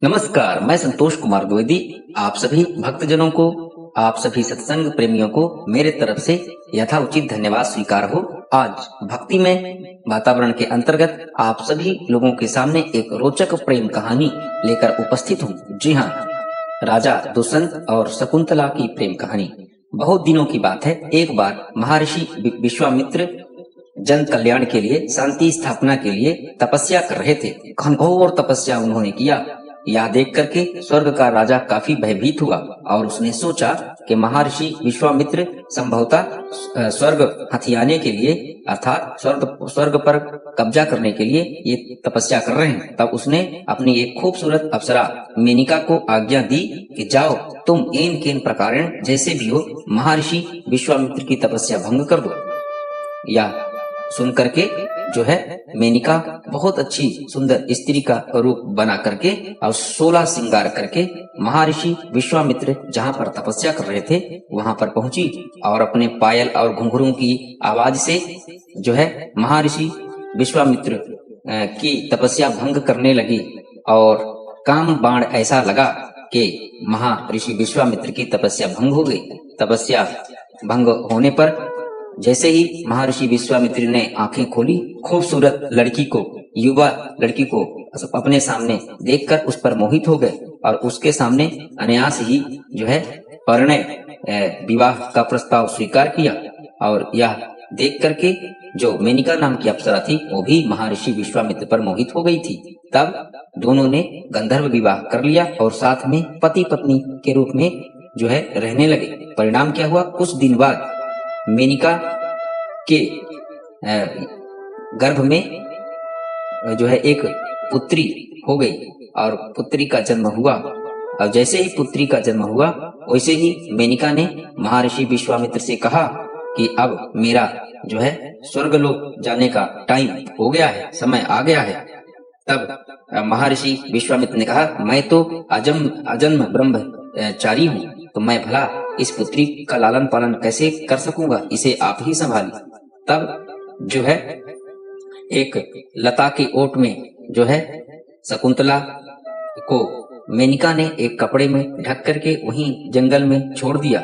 नमस्कार, मैं संतोष कुमार द्विवेदी आप सभी भक्तजनों को, आप सभी सत्संग प्रेमियों को मेरे तरफ से यथाउचित धन्यवाद स्वीकार हो। आज भक्ति में वातावरण के अंतर्गत आप सभी लोगों के सामने एक रोचक प्रेम कहानी लेकर उपस्थित हूँ। जी हाँ, राजा दुष्यंत और शकुंतला की प्रेम कहानी। बहुत दिनों की बात है। एक बार महर्षि विश्वामित्र जन कल्याण के लिए, शांति स्थापना के लिए तपस्या कर रहे थे। घनघोर तपस्या उन्होंने किया। यह देख करके स्वर्ग का राजा काफी भयभीत हुआ और उसने सोचा कि महर्षि विश्वामित्र संभवतः स्वर्ग हथियाने के लिए अर्थात स्वर्ग पर कब्जा करने के लिए ये तपस्या कर रहे हैं। तब उसने अपनी एक खूबसूरत अप्सरा मेनिका को आज्ञा दी कि जाओ, तुम एन केन प्रकारेण जैसे भी हो महर्षि विश्वामित्र की तपस्या भंग कर दो। या सुन करके जो है मेनिका बहुत अच्छी सुंदर स्त्री का रूप बना करके और 16 श्रृंगार करके महर्षि विश्वामित्र जहां पर तपस्या कर रहे थे वहां पर पहुंची और अपने पायल और घुंघरू की आवाज से जो है महर्षि विश्वामित्र की तपस्या भंग करने लगी। और काम बाण ऐसा लगा कि महर्षि विश्वामित्र की तपस्या भंग हो गई। तपस्या भंग होने पर जैसे ही महर्षि विश्वामित्र ने आंखें खोली, खूबसूरत लड़की को, युवा लड़की को अपने सामने देखकर उस पर मोहित हो गए और उसके सामने अनायास ही जो है परिणय विवाह का प्रस्ताव स्वीकार किया। और यह देख करके जो मेनिका नाम की अप्सरा थी वो भी महर्षि विश्वामित्र पर मोहित हो गई थी। तब दोनों ने गंधर्व विवाह कर लिया और साथ में पति पत्नी के रूप में जो है रहने लगे। परिणाम क्या हुआ? कुछ दिन बाद मेनिका के गर्भ में जो है एक पुत्री हो गई और पुत्री का जन्म हुआ। और जैसे ही पुत्री का जन्म हुआ वैसे ही मेनिका ने महर्षि विश्वामित्र से कहा कि अब मेरा जो है स्वर्गलोक जाने का टाइम हो गया है, समय आ गया है। तब महर्षि विश्वामित्र ने कहा, मैं तो अजन्म ब्रह्मचारी हूँ, तो मैं भला इस पुत्री का लालन पालन कैसे कर सकूंगा, इसे आप ही संभालिए। तब जो है एक लता के ओट में जो है शकुंतला को मेनिका ने एक कपड़े में ढक करके वहीं जंगल में छोड़ दिया।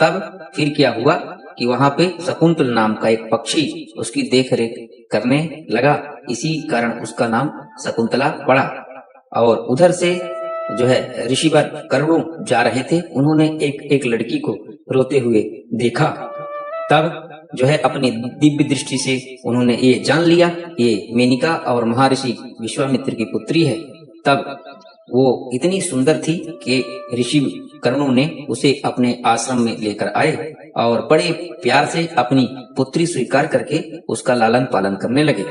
तब फिर क्या हुआ कि वहां पे शकुंतल नाम का एक पक्षी उसकी देख रेख करने लगा, इसी कारण उसका नाम शकुंतला पड़ा। और उधर से जो है ऋषिवर करोड़ों जा रहे थे, उन्होंने एक लड़की को रोते हुए देखा। तब जो है अपनी दिव्य दृष्टि से उन्होंने ये जान लिया ये मेनिका और महर्षि विश्वामित्र की पुत्री है। तब वो इतनी सुंदर थी कि ऋषि कर्णों ने उसे अपने आश्रम में लेकर आए और बड़े प्यार से अपनी पुत्री स्वीकार करके उसका लालन पालन करने लगे।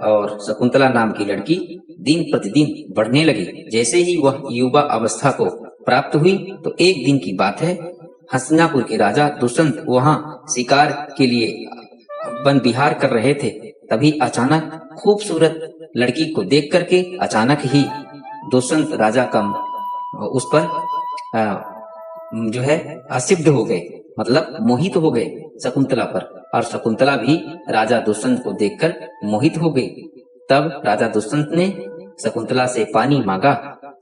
और शकुंतला नाम की लड़की दिन प्रतिदिन बढ़ने लगी। जैसे ही वह युवा अवस्था को प्राप्त हुई तो एक दिन की बात है, हस्तिनापुर के राजा दुष्यंत वहां शिकार के लिए वन विहार कर रहे थे। तभी अचानक खूबसूरत लड़की को देख करके अचानक ही दुष्यंत राजा का उस पर जो है आसिद्ध हो गए, मतलब मोहित हो गए शकुंतला पर। और शकुंतला भी राजा दुष्यंत को देखकर मोहित हो गई। तब राजा दुष्यंत ने शकुंतला से पानी मांगा।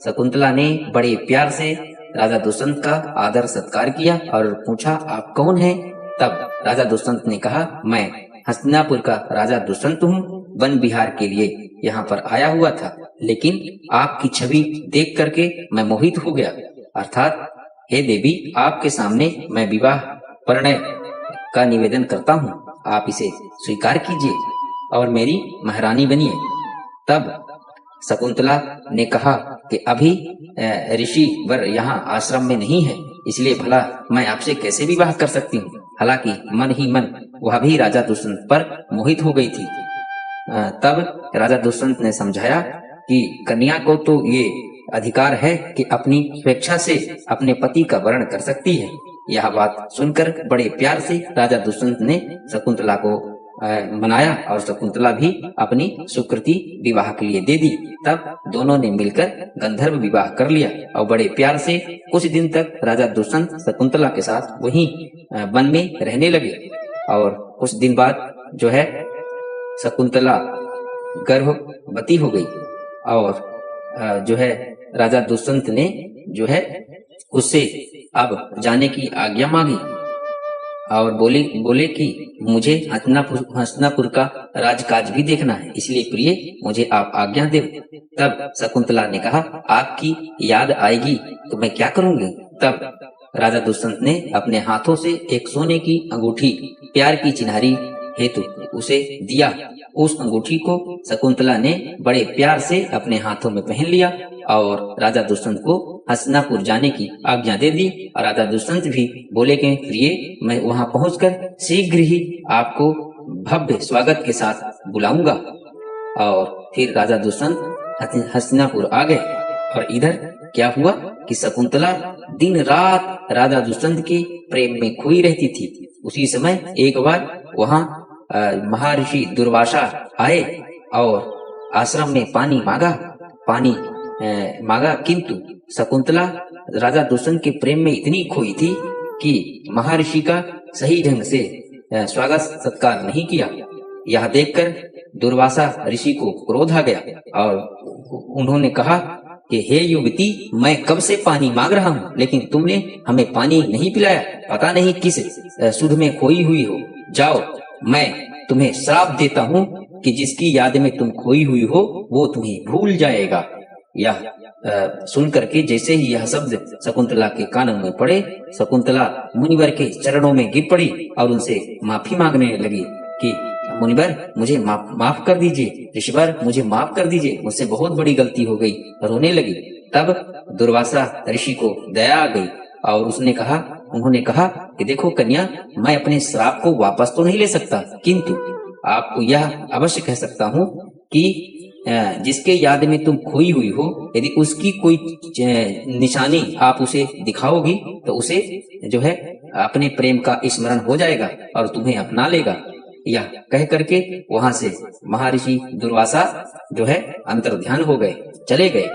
शकुंतला ने बड़े प्यार से राजा दुष्यंत का आदर सत्कार किया और पूछा, आप कौन हैं? तब राजा दुष्यंत ने कहा, मैं हस्तिनापुर का राजा दुष्यंत हूँ, वन विहार के लिए यहाँ पर आया हुआ था, लेकिन आपकी छवि देख करके मैं मोहित हो गया। अर्थात हे देवी, आपके सामने मैं विवाह परिणय का निवेदन करता हूँ, आप इसे स्वीकार कीजिए और मेरी महारानी बनिए। तब शकुंतला ने कहा कि अभी ऋषि वर यहाँ आश्रम में नहीं है, इसलिए भला मैं आपसे कैसे विवाह कर सकती हूँ। हालांकि मन ही मन वह भी राजा दुष्यंत पर मोहित हो गई थी। तब राजा दुष्यंत ने समझाया कि कन्या को तो ये अधिकार है कि अपनी स्वेच्छा से अपने पति का वर्ण कर सकती है। यह बात सुनकर बड़े प्यार से राजा दुष्यंत ने शकुंतला को मनाया और शकुंतला भी अपनी स्वीकृति विवाह के लिए दे दी। तब दोनों ने मिलकर गंधर्व विवाह कर लिया और बड़े प्यार से कुछ दिन तक राजा दुष्यंत शकुंतला के साथ वहीं वन में रहने लगे। और कुछ दिन बाद जो है शकुंतला गर्भवती हो गई और जो है राजा दुष्यंत ने जो है उससे अब जाने की आज्ञा मांगी और बोले कि मुझे हस्तिनापुर का राजकाज भी देखना है, इसलिए प्रिय मुझे आप आज्ञा दे। तब शकुंतला ने कहा, आपकी याद आएगी तो मैं क्या करूंगी। तब राजा दुष्यंत ने अपने हाथों से एक सोने की अंगूठी प्यार की चिन्हारी हेतु उसे दिया। उस अंगूठी को शकुंतला ने बड़े प्यार से अपने हाथों में पहन लिया और राजा दुष्यंत को हस्तिनापुर जाने की आज्ञा दे दी। और राजा दुष्यंत भी बोले कि प्रिय मैं वहां पहुंचकर शीघ्र ही आपको भव्य स्वागत के साथ बुलाऊंगा। और फिर राजा दुष्यंत हस्तिनापुर आ गए। और इधर क्या हुआ कि शकुंतला दिन रात राजा दुष्यंत के प्रेम में खोई रहती थी। उसी समय एक बार वहां महर्षि दुर्वासा आए और आश्रम में पानी मांगा, किंतु शकुंतला राजा दुष्यंत के प्रेम में इतनी खोई थी कि महर्षि का सही ढंग से स्वागत सत्कार नहीं किया। यह देखकर दुर्वासा ऋषि को क्रोध आ गया और उन्होंने कहा कि हे युवती, मैं कब से पानी मांग रहा हूँ, लेकिन तुमने हमें पानी नहीं पिलाया। पता नहीं किस सुध में खोई हुई हो। जाओ, मैं तुम्हें श्राप देता हूँ कि जिसकी याद में तुम खोई हुई हो वो तुम्हें भूल जाएगा। यह सुन करके जैसे ही यह शब्द शकुंतला के कानों में पड़े, शकुंतला मुनिवर के चरणों में गिर पड़ी और उनसे माफी मांगने लगी कि मुनिवर मुझे माफ कर दीजिए, ऋषिवर मुझे माफ कर दीजिए, मुझसे बहुत बड़ी गलती हो गई। रोने लगी। तब दुर्वासा ऋषि को दया आ गई और उन्होंने कहा कि देखो कन्या, मैं अपने श्राप को वापस तो नहीं ले सकता, किंतु आपको यह अवश्य कह सकता हूँ कि जिसके याद में तुम खोई हुई हो, यदि उसकी कोई निशानी आप उसे दिखाओगी तो उसे जो है अपने प्रेम का स्मरण हो जाएगा और तुम्हें अपना लेगा। यह कह करके वहां से महर्षि दुर्वासा जो है अंतर्ध्यान हो गए, चले गए।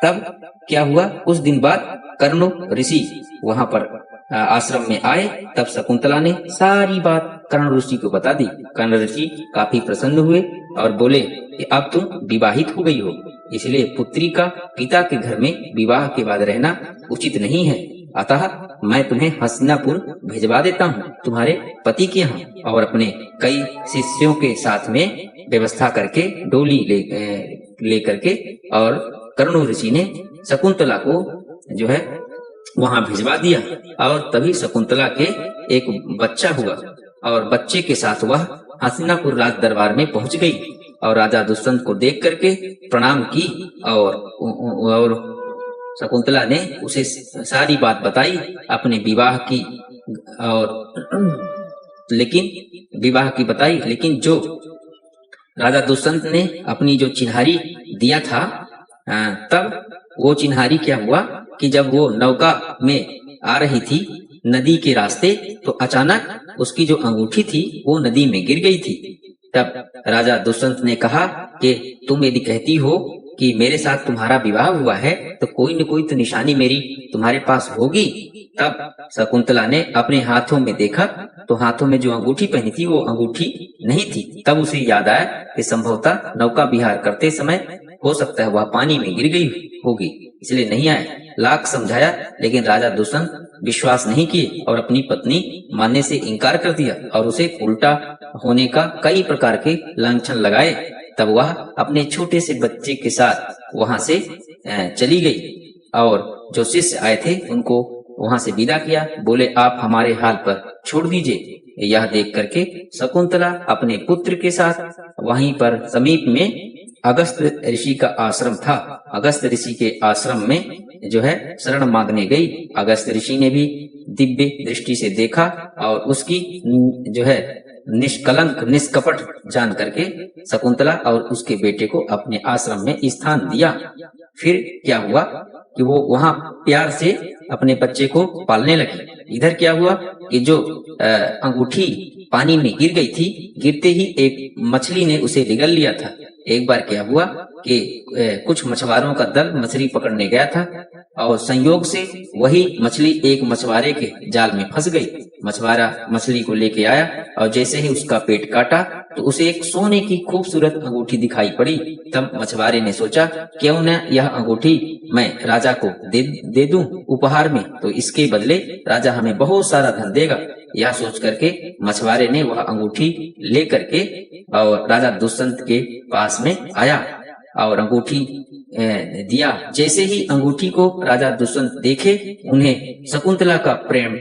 तब क्या हुआ, कुछ दिन बाद कर्णो ऋषि वहां पर आश्रम में आए। तब शकुंतला ने सारी बात कर्ण ऋषि को बता दी। कर्ण ऋषि काफी प्रसन्न हुए और बोले कि अब तुम विवाहित हो गई हो, इसलिए पुत्री का पिता के घर में विवाह के बाद रहना उचित नहीं है। अतः मैं तुम्हें हस्तिनापुर भिजवा देता हूँ तुम्हारे पति के यहाँ, और अपने कई शिष्यों के साथ में व्यवस्था करके डोली ले करके और कर्ण ऋषि ने शकुंतला को जो है वहां भिजवा दिया। और तभी शकुंतला के एक बच्चा हुआ और बच्चे के साथ वह हस्तिनापुर राज दरबार में पहुंच गई और राजा दुष्यंत को देख करके प्रणाम की और शकुंतला ने उसे सारी बात बताई अपने विवाह की, और लेकिन जो राजा दुष्यंत ने अपनी जो चिन्हारी दिया था, तब वो चिन्हारी क्या हुआ कि जब वो नौका में आ रही थी नदी के रास्ते, तो अचानक उसकी जो अंगूठी थी वो नदी में गिर गई थी। तब राजा दुष्यंत ने कहा कि तुम यदि कहती हो कि मेरे साथ तुम्हारा विवाह हुआ है तो कोई न कोई तो निशानी मेरी तुम्हारे पास होगी। तब शकुंतला ने अपने हाथों में देखा तो हाथों में जो अंगूठी पहनी थी वो अंगूठी नहीं थी। तब उसे याद आया कि संभवतः नौका विहार करते समय हो सकता है वह पानी में गिर गई होगी, इसलिए नहीं आए। लाख समझाया लेकिन राजा दुष्यंत विश्वास नहीं किए और अपनी पत्नी मानने से इनकार कर दिया और उसे उल्टा होने का कई प्रकार के लांछन लगाए। तब वह अपने छोटे से बच्चे के साथ वहां से चली गई और जो शिष्य आए थे उनको वहां से विदा किया। बोले आप हमारे हाल पर छोड़ दीजिए। यह देख करके शकुंतला अपने पुत्र के साथ वहीं पर समीप में अगस्त ऋषि का आश्रम था, अगस्त ऋषि के आश्रम में जो है शरण मांगने गई। अगस्त ऋषि ने भी दिव्य दृष्टि से देखा और उसकी जो है निष्कलंक निष्कपट जान करके शकुंतला और उसके बेटे को अपने आश्रम में स्थान दिया। फिर क्या हुआ कि वो वहां प्यार से अपने बच्चे को पालने लगी। इधर क्या हुआ कि जो अंगूठी पानी में गिर गई थी, गिरते ही एक मछली ने उसे निगल लिया था। एक बार क्या हुआ कि कुछ मछुआरों का दल मछली पकड़ने गया था और संयोग से वही मछली एक मछुआरे के जाल में फंस गई। मछुआरा मछली को लेके आया और जैसे ही उसका पेट काटा तो उसे एक सोने की खूबसूरत अंगूठी दिखाई पड़ी। तब मछुआरे ने सोचा, क्यों न यह अंगूठी मैं राजा को दे दूं उपहार में, तो इसके बदले राजा हमें बहुत सारा धन देगा। यह सोच करके मछुआरे ने वह अंगूठी ले करके और राजा दुष्यंत के पास में आया और अंगूठी दिया। जैसे ही अंगूठी को राजा दुष्यंत देखे, उन्हें शकुंतला का प्रेम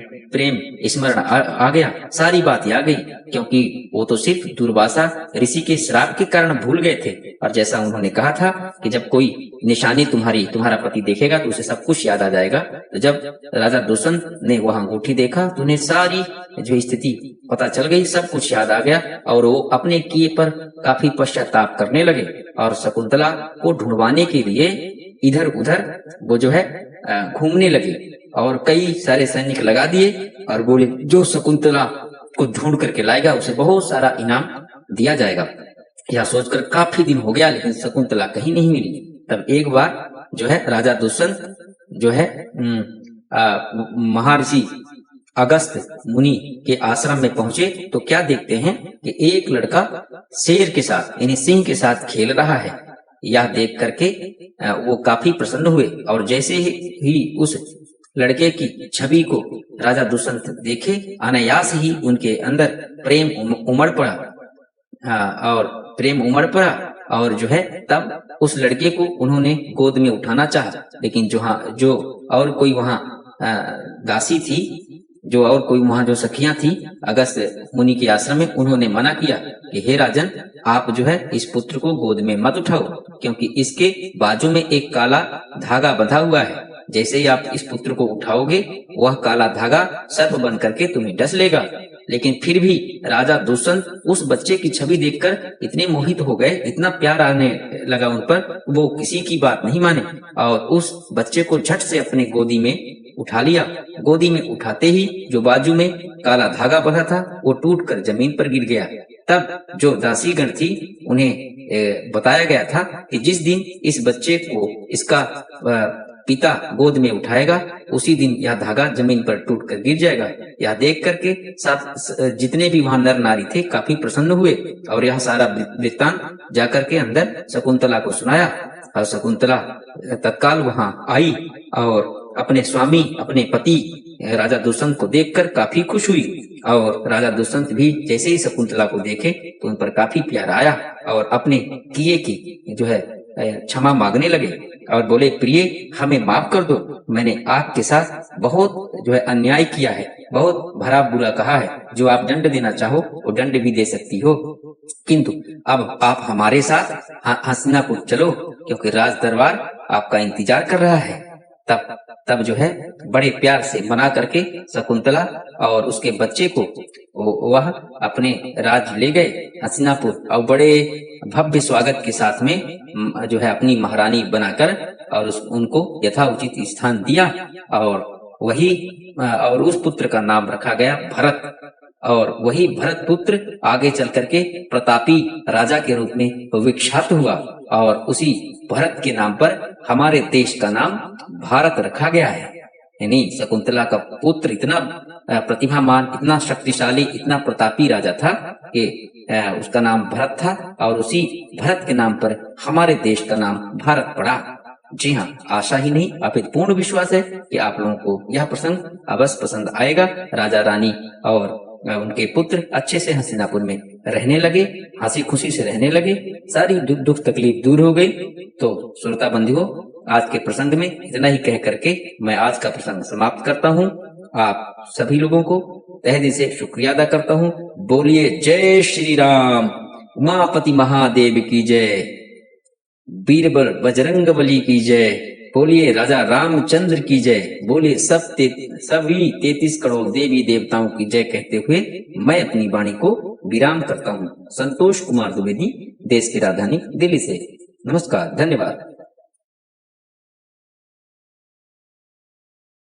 स्मरण आ गया, सारी बात आ गई, क्योंकि वो तो सिर्फ दुर्वासा ऋषि के श्राप के कारण भूल गए थे। और जैसा उन्होंने कहा था कि जब कोई निशानी तुम्हारा पति देखेगा तो उसे सब कुछ याद आ जाएगा। तो जब राजा दुष्यंत ने वह अंगूठी देखा तो उन्हें सारी जो स्थिति पता चल गई, सब कुछ याद आ गया और वो अपने किए पर काफी पश्चाताप करने लगे और शकुंतला को ढूंढवाने के लिए इधर उधर वो जो है घूमने लगे और कई सारे सैनिक लगा दिए और बोले, जो शकुंतला को ढूंढ करके लाएगा उसे बहुत सारा इनाम दिया जाएगा। यह सोचकर काफी दिन हो गया लेकिन शकुंतला कहीं नहीं मिली। तब एक बार जो है राजा दुष्यंत जो है महर्षि अगस्त्य मुनि के आश्रम में पहुंचे तो क्या देखते हैं कि एक लड़का शेर के साथ यानी सिंह के साथ खेल रहा है। यह देख करके वो काफी प्रसन्न हुए और जैसे ही उस लड़के की छवि को राजा दुष्यंत देखे, अनायास ही उनके अंदर प्रेम उमड़ पड़ा और जो है तब उस लड़के को उन्होंने गोद में उठाना चाहा, लेकिन जो और कोई वहां दासी थी, जो और कोई वहां जो सखियां थी अगस्त्य मुनि के आश्रम में, उन्होंने मना किया कि हे राजन, आप जो है इस पुत्र को गोद में मत उठाओ, क्योंकि इसके बाजू में एक काला धागा बंधा हुआ है। जैसे ही आप इस पुत्र को उठाओगे वह काला धागा सर्प बन करके तुम्हें डस लेगा। लेकिन फिर भी राजा दुष्यंत उस बच्चे की छवि देखकर इतने मोहित हो गए, इतना प्यार आने लगा उन पर, वो किसी की बात नहीं माने और उस बच्चे को झट से अपने गोदी में उठा लिया। गोदी में उठाते ही जो बाजू में काला धागा बंधा था वो टूटकर जमीन पर गिर गया। तब जो दासीगण थी उन्हें बताया गया था कि जिस दिन इस बच्चे को इसका पिता गोद में उठाएगा उसी दिन यह धागा जमीन पर टूटकर गिर जाएगा। यह देख करके सब जितने भी वहां नर नारी थे काफी प्रसन्न हुए और यह सारा वृत्तांत जाकर के अंदर शकुंतला को सुनाया और शकुंतला तत्काल वहां आई और अपने स्वामी अपने पति राजा दुष्यंत को देखकर काफी खुश हुई और राजा दुष्यंत भी जैसे ही शकुंतला को देखे तो उन पर काफी प्यार आया और अपने किए की जो है क्षमा मांगने लगे और बोले, प्रिय हमें माफ कर दो, मैंने आपके साथ बहुत जो है अन्याय किया है, बहुत भरा बुरा कहा है, जो आप दंड देना चाहो वो दंड भी दे सकती हो, किंतु अब आप हमारे साथ हस्तिनापुर चलो क्योंकि राज दरबार आपका इंतजार कर रहा है। तब जो है बड़े प्यार से मना करके शकुंतला और उसके बच्चे को वह अपने राज ले गए हस्तिनापुर और बड़े भव्य स्वागत के साथ में जो है अपनी महारानी बनाकर और उनको यथाउचित स्थान दिया और उस पुत्र का नाम रखा गया भरत और वही भरत पुत्र आगे चल करके प्रतापी राजा के रूप में विख्यात हुआ और उसी भरत के नाम पर हमारे देश का नाम भारत रखा गया है। यानी शकुंतला का पुत्र इतना प्रतिभामान, इतना शक्तिशाली, इतना प्रतापी राजा था कि उसका नाम भरत था और उसी भरत के नाम पर हमारे देश का नाम भारत पड़ा। जी हाँ, आशा ही नहीं अपितु पूर्ण विश्वास है कि आप लोगों को यह प्रसंग अवश्य पसंद आएगा। राजा रानी और उनके पुत्र अच्छे से हस्तिनापुर में रहने लगे, हंसी खुशी से रहने लगे, सारी दुख तकलीफ दूर हो गई। तो श्रोता बंधुओं, आज के प्रसंग में इतना ही कह करके मैं आज का प्रसंग समाप्त करता हूँ। आप सभी लोगों को तहे दिल से शुक्रिया अदा करता हूँ। बोलिए जय श्री राम, उमापति महादेव की जय, बीरबल बजरंग बली की जय, बोलिए राजा रामचंद्र की जय, बोलिए सभी 33 करोड़ देवी देवताओं की जय कहते हुए मैं अपनी वाणी को विराम करता हूँ। संतोष कुमार द्विवेदी, देश की राजधानी दिल्ली से। नमस्कार, धन्यवाद।